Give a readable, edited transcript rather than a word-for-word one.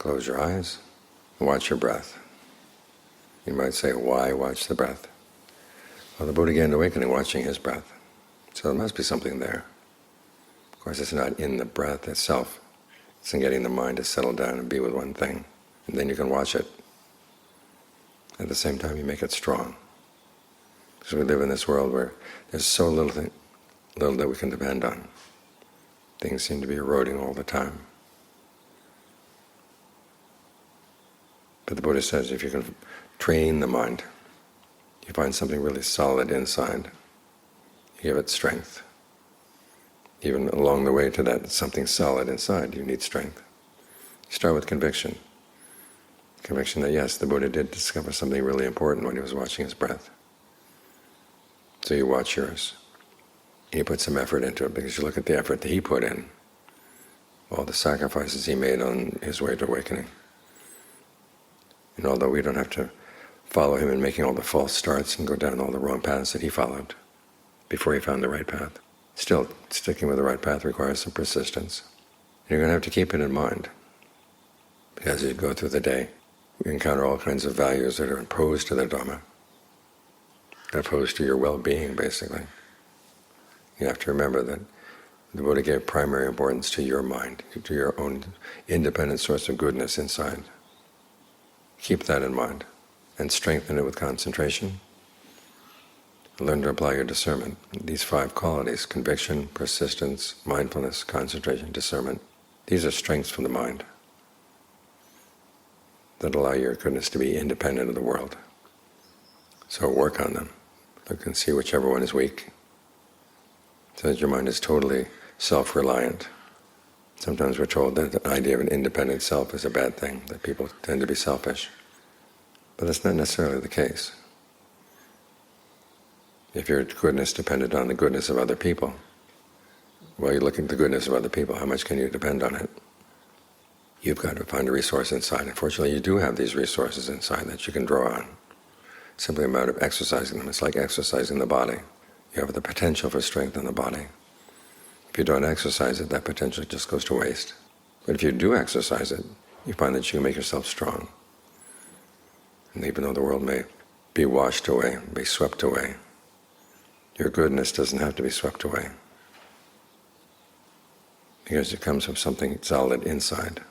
Close your eyes and watch your breath. You might say, why watch the breath? Well, the Buddha gained awakening watching his breath. So there must be something there. Of course, it's not in the breath itself. It's in getting the mind to settle down and be with one thing. And then you can watch it. At the same time, you make it strong. Because we live in this world where there's so little that we can depend on. Things seem to be eroding all the time. But the Buddha says if you can train the mind, you find something really solid inside, you give it strength. Even along the way to that something solid inside, you need strength. You start with conviction. Conviction that yes, the Buddha did discover something really important when he was watching his breath. So you watch yours. And you put some effort into it, because you look at the effort that he put in, all the sacrifices he made on his way to awakening. And although we don't have to follow him in making all the false starts and go down all the wrong paths that he followed before he found the right path, still, sticking with the right path requires some persistence. And you're going to have to keep it in mind, because as you go through the day, you encounter all kinds of values that are opposed to the Dhamma, opposed to your well-being, basically. You have to remember that the Buddha gave primary importance to your mind, to your own independent source of goodness inside. Keep that in mind, and strengthen it with concentration. Learn to apply your discernment. These 5 qualities: conviction, persistence, mindfulness, concentration, discernment. These are strengths from the mind that allow your goodness to be independent of the world. So work on them. Look and see whichever one is weak, so that your mind is totally self-reliant. Sometimes we're told that the idea of an independent self is a bad thing, that people tend to be selfish. But that's not necessarily the case. If your goodness depended on the goodness of other people, well, you look at the goodness of other people, how much can you depend on it? You've got to find a resource inside. Unfortunately, you do have these resources inside that you can draw on. It's simply a matter of exercising them. It's like exercising the body. You have the potential for strength in the body. If you don't exercise it, that potential just goes to waste. But if you do exercise it, you find that you can make yourself strong. And even though the world may be washed away, be swept away, your goodness doesn't have to be swept away, because it comes from something solid inside.